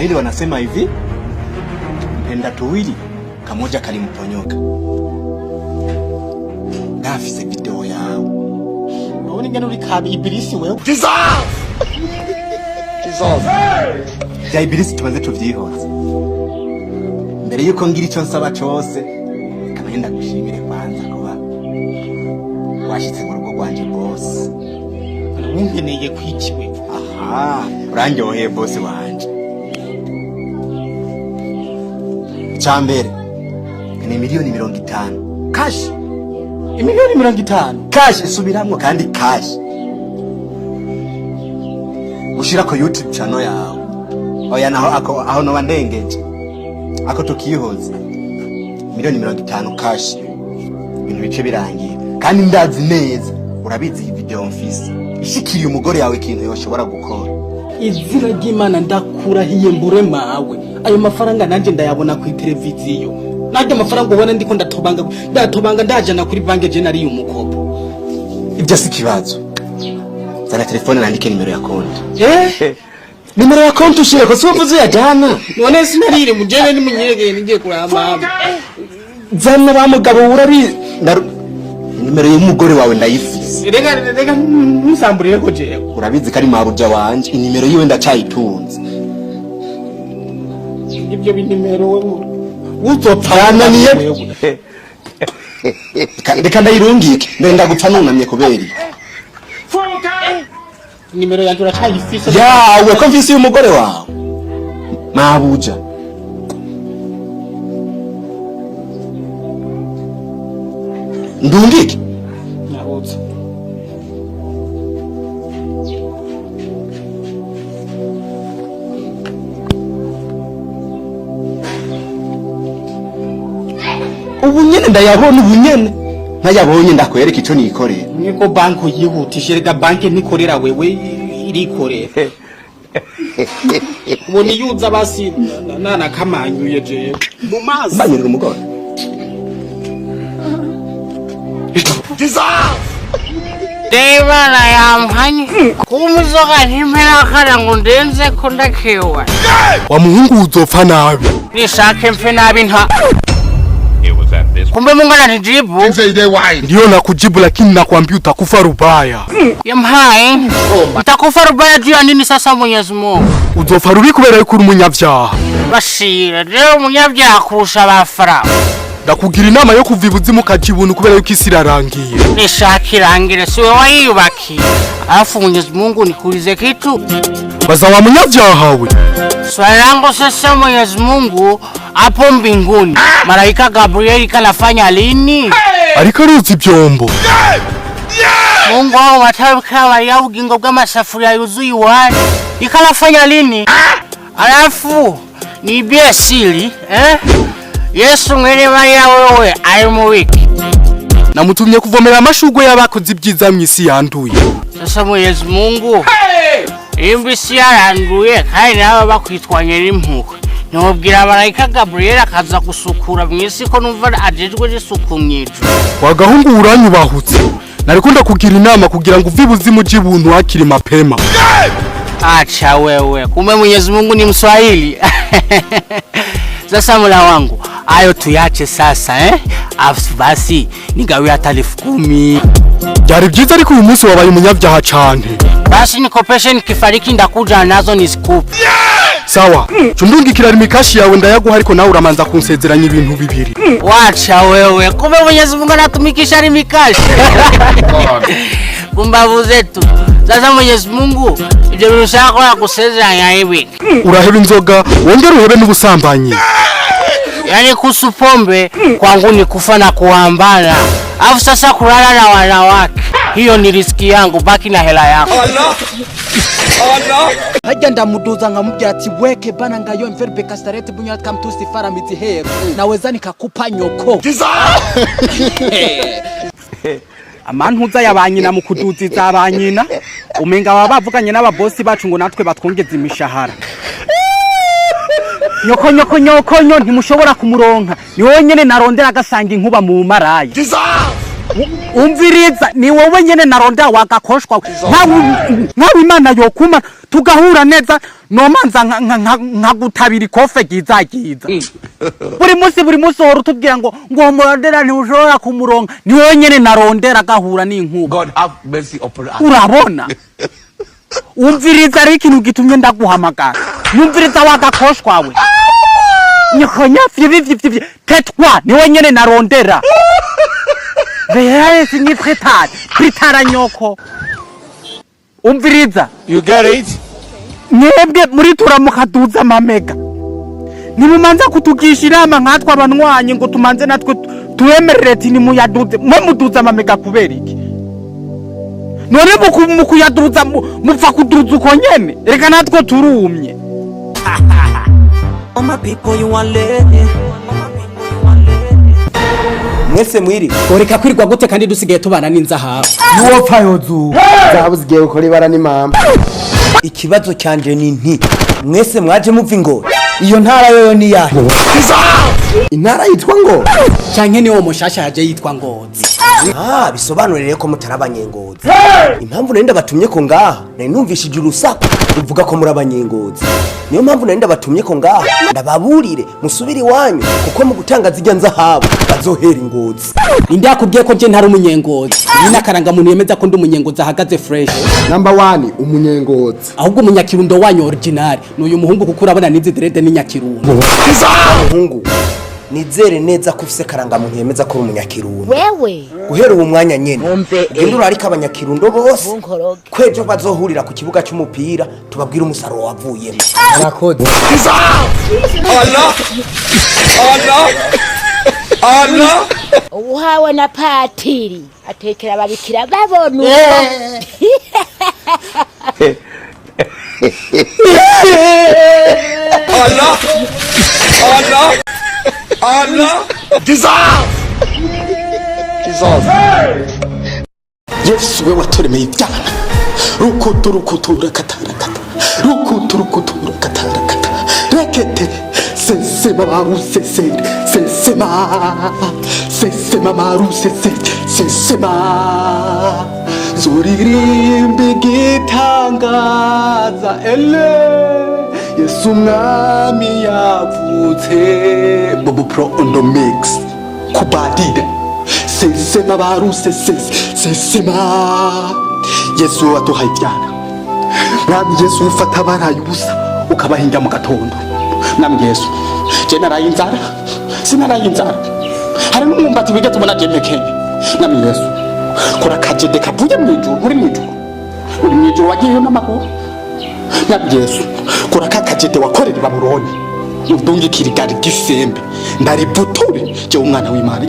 Waswahili wanasema hivi, mpenda tuwili kamoja kalimponyoka. Ndafise video yawe. Urabona ingene uri kabi ibilisi wewe. Jesus! Ya ibilisi tumaze tuvyihoza. Mbere yuko ngira icyo nsaba cyose, kamenda gushimire kwanza kuba washitse mu rugo rwanje boss. Unkeneye kwikiwe. Aha, urangyoheye boss wanje. Chambere ni milioni 50 cash. Milioni 50 cash isubiramwo kandi cash. Ushira ko YouTube channel yawe. Oya naho aho no wandengeje. Ako tukihoza. Milioni 50 cash. Ibintu bice birangiye. Kandi ndazi neza urabizi iyi video mfise. Ishikiriye umugore yawe ikintu yoshobora gukora. Izira ry'Imana ndakurahiye mbure mawe. Ayo mafaranga nanje ndayabona ku televiziyo. Nanje amafaranga ubona ndiko ndatobanga ndajana kuri banke je nari umukopo. Ibyo si kibazo. Zana telefone nandike nimero ya konti. Nimero ya konti ushire ko sivuze ya jana. None sinarire mujene ni munyegeye ngiye kurama. Zana ba mugabo urabi nimero y'umugore wawe ndayifise. Rega ntusamburire ko je. Urabizi kari mabuja wanje inimero yiwe ndacayitunze. Ibyo binimero wewe uzopfana niye. Reka ndayirungike ndenda gupfa nunamye kuberi. Nimero yanjye uracayifise. Yawe ko mfise y'umugore wawe. Mabuja. Ndungike. Nabuza. Ubunyene ndayabona ubunyene. Ntayabonye ndakwereka ico nikorera. Niko banko yihutishe rega banke nikorera wewe irikorera. Uboni yuza basi nana kamanyuye je. Mu mazi. Banyira umugore. Deva na yamhanye kumuzoga ntimera kara ngo ndenze ko ndakewa. Wa muhungu uzopfa nabi. Nishake mfe nabi nta. Kumbe mungana nijibu. Ndio nakujibu lakini nakwambia utakufa rubaya. Yamhaye. Utakufa rubaya juu ya nini sasa Mwenyezi Mungu? Uzofa rubi kubera yuko uri umunyabyaha. Bashira rero umunyabyaha kurusha abafara. Ndakugira inama yo kuva ibuzimu kajibuntu kubera yuko isi irarangiye. Nishakirangire siwe wayubaki. Alafu Mwenyezi Mungu nikuulize kitu. Baza wa munyabyaha we. Swali langu sasa Mwenyezi Mungu hapo mbinguni. Malaika Gabriel kanafanya lini? Arikaruzi byombo. Mungu wao matabika ya ugingo bw'amasafuriya yuzuye wari. Ikanafanya lini? Alafu nibie siri, Yesu mwene Maria wewe ari mu wiki. Namutumye kuvomera amashugwe y'abakoze ibyiza mu isi yanduye. Sasa Mwenyezi Mungu. Imbisi yaranduye kandi nabo bakwitwanye n'impuhwe. Nobwira Malaika Gabriel akaza gusukura mu isi ko numva ajejwe n'isuku myijo. Wagahungu uranyubahutse. Narikunda kugira inama kugira ngo uvibuzimu jibuntu akiri mapema. Acha wewe. Kumbe Mwenyezi Mungu ni Mswahili. Sasa mula wangu, ayo tuyache sasa Afu basi nigawe hata 10,000. Byari byiza ariko uyu munsi wabaye umunyabyaha cyane. Basi nikopeshe nikifariki ndakuja nazo niscoop. Sawa. Cundungikira rimikashi yawe ndayaguha ariko nawe uramanza kunsezeranya ibintu bibiri. Wacha wewe. Kumbe Mwenyezi Mungu anatumikisha rimikashi. Kumbavu zetu. Sasa Mwenyezi Mungu ibyo birushaka ya kusezeranya hivi. Uraheba inzoga wongera uhebe n'ubusambanyi. Yani kuhusu pombe kwangu ni kufa na kuambana. Afu sasa kulala na wanawake. Hiyo ni riski yangu, baki na hela yako. Allah. Hajya ndamuduza nkamubwira ati weke bana ngayo mverbe kastarete bunyat kamtusi fara mitihero. Naweza nikakupa nyoko. Amantuza yabanyina mu kuduziza abanyina. Umenga babavuganye n'ababosi bacu ngo natwe batwongeza imishahara. Nyoko ntimushobora kumuronka. Ni wowe nyene narondera agasanga inkuba mu maraya. umviriza ni wowe nyene naronda wagakoshwa nkawe Imana yokuma tugahura neza nomanza nkagutabira ikofe gizagiza buri musi hora utubwira ngo murondera ntushobora kumuronka ni wowe nyene narondera gahura n'inkuba. God have mercy upon us. Urabona umviriza ari ikintu gitumye ndaguhamagara umviriza wagakoshwa we nyokonya vyi tetwa ni wowe nyene narondera Veya singi pritara nyoko umviriza. You get it? Mwebwe muri turamukaduza mamega nimumanza kutugisha inama nkatwa abanwanyi ngo tumanze natwe tuemerere ati nimuyaduze mwe muduza mamega kubera iki none mukuyaduza mupfa kuduza uko nyene reka natwe turumye. Mwese mwiri Goreka kwirwa gute kandi dusigaye tubana n'inzahabu. Nuwopfa yozu zahabu zigiye gukora ibara n'imamba. Ikibazo cyanje ni nti mwese mwaje muva ingoro iyo ntara yoyo ni yahe? Intara yitwa ngo Canke ni wo mushasha yaje yitwa Ngozi. Bisobanurire ko mutarabanyengozi. Impamvu nenda batumye ko ngaha nari numvishije urusaku ruvuga ko muri abanyengozi. Niyo mpamvu nenda batumye ko ngaha ndababurire musubiri wanyu kuko mu gutanga zijya nzahabu bazohera Ingozi. Ninde yakubwiye ko je ntari umunyengozi? Ni nakaranga muntu yemeza ko ndi umunyengozi ahagaze fresh. Number 1 umunyengozi. Ahubwo umunyakirundo wanyu original n'uyu muhungu kuko urabona nizi direde ni nyakirundo. Muhungu nizere neza ko ufise karanga muntu yemeza ko umunyakirundo. Wewe Guhera uwo mwanya nyene gendura ariko abanyakirundo bose kwejo bazohurira ku kibuga cy'umupira tubabwira umusaro wavuyemo. Arakode Allah uhawe na patiri atekera babikira babonu. Allah Jesus. Yesu we waturemeye ibyana rukutura katarakata rukutura katarakata rekete sesema maru sesema zuririmbe gitangaza Yesu mwami yavutse Bobo Pro on the mix kubadida sesema baru sesema Yesu waduhaye ibyana mwami Yesu ufata baraye ubusa ukabahinga mu gatondo mwami Yesu je naraye inzara sinaraye inzara hari n'umwumbati bigatuma nagemekeye mwami Yesu kora kajede kavuye mu ijuru uri mu ijuru wagiyeyo n'amaguru mwami Yesu kora kakajede wakorera Babuloni udungikira igari gisembe ndari buture je umwana w'Imana